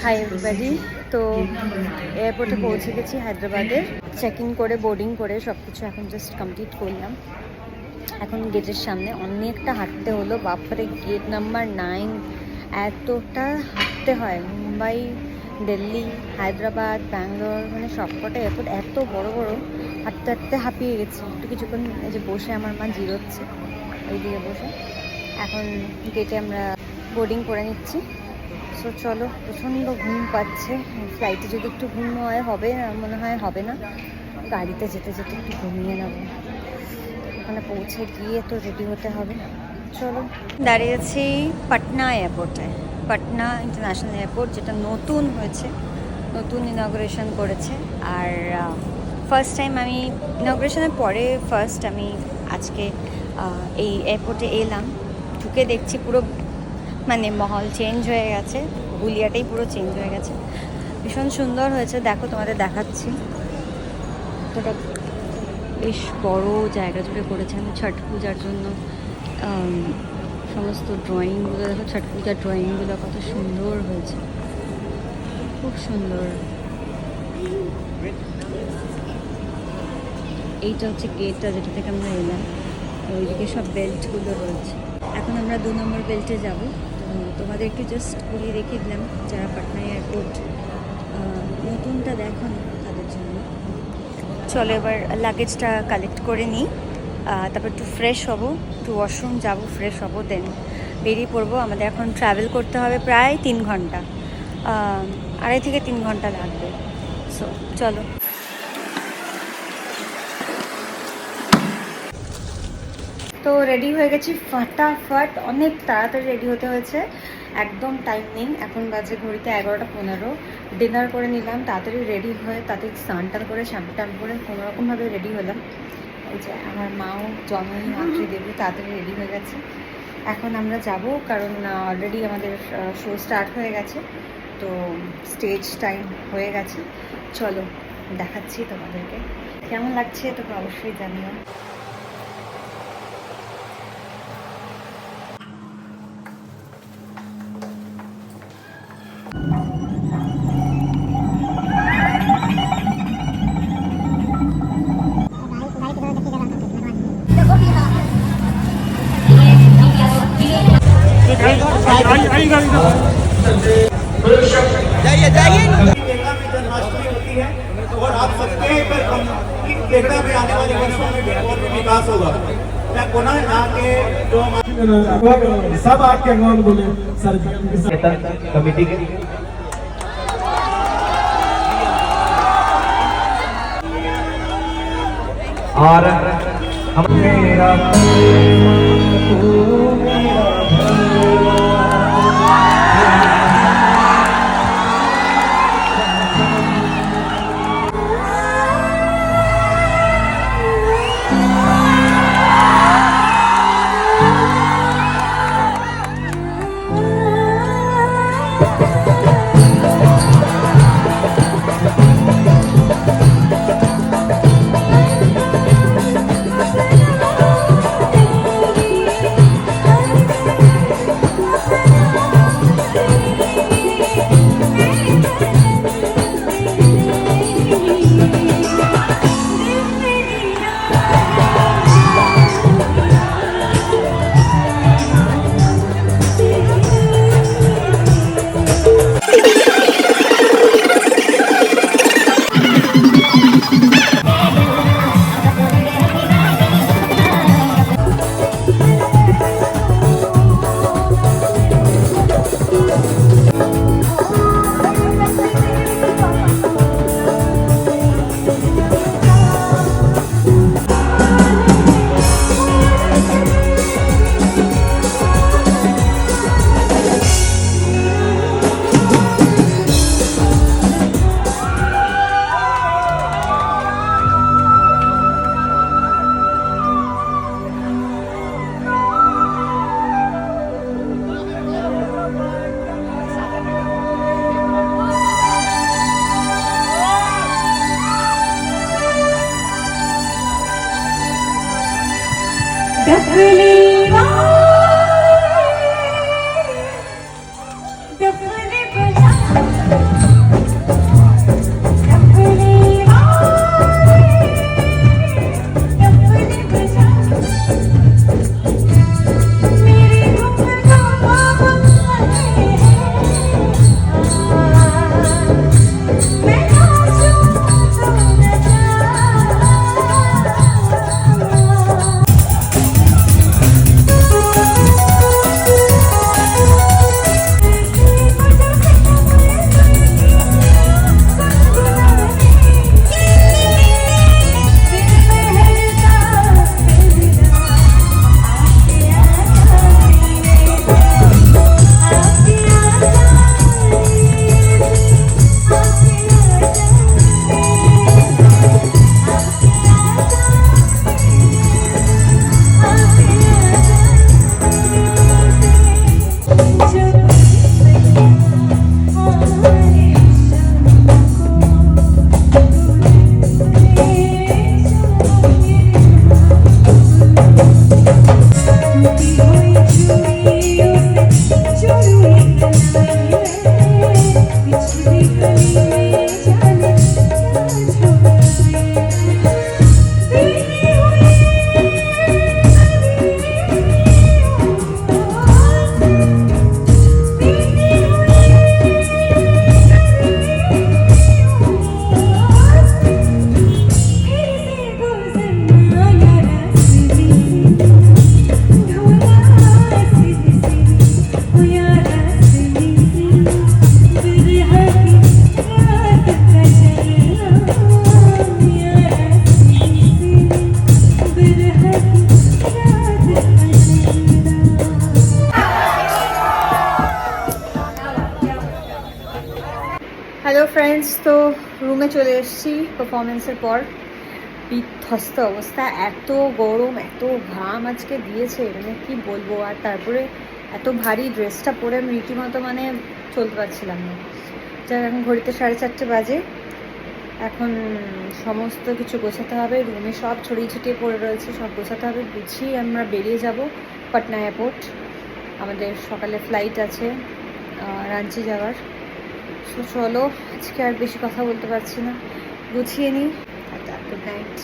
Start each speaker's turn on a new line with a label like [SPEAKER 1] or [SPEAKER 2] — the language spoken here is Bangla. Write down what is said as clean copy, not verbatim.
[SPEAKER 1] Hi everybody. তো এয়ারপোর্টে পৌঁছে গেছি হায়দ্রাবাদের। চেক ইন করে বোর্ডিং করে সব কিছু এখন জাস্ট কমপ্লিট করলাম। এখন গেটের সামনে অনেকটা হাঁটতে হলো, বাপরে গেট নাম্বার 9 এতটা হাঁটতে হয়। মুম্বাই, দিল্লি, হায়দ্রাবাদ, ব্যাঙ্গালোর মানে সবকটা এয়ারপোর্ট এত বড় বড়, হাঁটতে হাঁটতে হাঁপিয়ে গেছি। একটু কিছুক্ষণ এই যে বসে আমার মা জিরোচ্ছে এইদিকে বসে। এখন গেটে আমরা বোর্ডিং করে নিচ্ছি। সো চলো, প্রচণ্ড ঘুম পাচ্ছে। ফ্লাইটে যদি একটু ঘুম হয় হবে, মনে হয় হবে না। গাড়িতে যেতে যেতে একটু ঘুমিয়ে নেবো। ওখানে পৌঁছে গিয়ে তো রেডি হতে হবে। চলো, দাঁড়িয়েছি পাটনা এয়ারপোর্টে। পাটনা ইন্টারন্যাশনাল এয়ারপোর্ট, যেটা নতুন হয়েছে, নতুন ইনগ্রেশন করেছে। আর ফার্স্ট টাইম আমি ইনগ্রেশনের পরে ফার্স্ট আমি আজকে এই এয়ারপোর্টে এলাম। ঢুকে দেখছি পুরো মানে মহল চেঞ্জ হয়ে গেছে, হুলিয়াটাই পুরো চেঞ্জ হয়ে গেছে। ভীষণ সুন্দর হয়েছে, দেখো তোমাদের দেখাচ্ছি। এটা বেশ বড় জায়গা জুড়ে করেছেন ছট পূজার জন্য। সমস্ত ড্রয়িংগুলো দেখো, ছট পূজার ড্রয়িংগুলো কত সুন্দর হয়েছে, খুব সুন্দর। এইটা হচ্ছে গেটটা যেটা থেকে আমরা এলাম। ওইদিকে সব বেল্টগুলো রয়েছে। এখন আমরা 2 নম্বর বেল্টে যাব। তোমাদের একটু জাস্ট বলে রেখে দিলাম, যারা পাটনা এয়ারপোর্ট নতুনটা দেখো না তাদের জন্য। চলো এবার লাগেজটা কালেক্ট করে নিই, তারপর একটু ফ্রেশ হব, একটু ওয়াশরুম যাব, ফ্রেশ হব, দেন বেরিয়ে পড়বো। আমাদের এখন ট্রাভেল করতে হবে প্রায় 3 ঘন্টা, 2.5 থেকে 3 ঘন্টা লাগবে। সো চলো। তো রেডি হয়ে গেছি ফাটাফাট, অনেক তাড়াতাড়ি রেডি হতে হয়েছে, একদম টাইম নেই। এখন বাজে ঘড়িতে 11টা 15। ডিনার করে নিলাম, তাড়াতাড়ি রেডি হয়ে তাড়াতাড়ি স্নান করে শ্যাম্পু করে কোনোরকমভাবে রেডি হলাম। এই যে আমার মাও জন্মদিন আঁকড়ে দেবী তাড়াতাড়ি রেডি হয়ে গেছে। এখন আমরা যাব, কারণ অলরেডি আমাদের শো স্টার্ট হয়ে গেছে, তো স্টেজ টাইম হয়ে গেছে। চলো দেখাচ্ছি তোমাদেরকে কেমন লাগছে, তোমরা অবশ্যই জানিও।
[SPEAKER 2] जाइए जाइए। जन्माष्टमी होती है और आप सकते हैं कि केरला में आने वाले वर्षों में और भी विकास होगा। मैं पुनः यहाँ के जो सब आपके अगवान बोले सर कमेटी के और हम मेरा
[SPEAKER 1] হ্যালো ফ্রেন্ডস, তো রুমে চলে এসেছি পারফরমেন্সের পর। বিধ্বস্ত অবস্থা, এত গরম, এত ঘাম আজকে দিয়েছে, মানে কি বলবো। আর তারপরে এত ভারী ড্রেসটা পরে আমি রীতিমতো মানে চলতে পারছিলাম না। যাই, এখন ঘড়িতে 4:30 বাজে। এখন সমস্ত কিছু গোছাতে হবে, রুমে সব ছড়িয়ে ছিটিয়ে পড়ে রয়েছে, সব গোছাতে হবে। গুছিয়ে আমরা বেরিয়ে যাব পাটনা এয়ারপোর্ট। আমাদের সকালে ফ্লাইট আছে রাঁচি যাওয়ার। সো চলো, আজকে আর বেশি কথা বলতে পারছি না, গুছিয়ে নিই। Good night.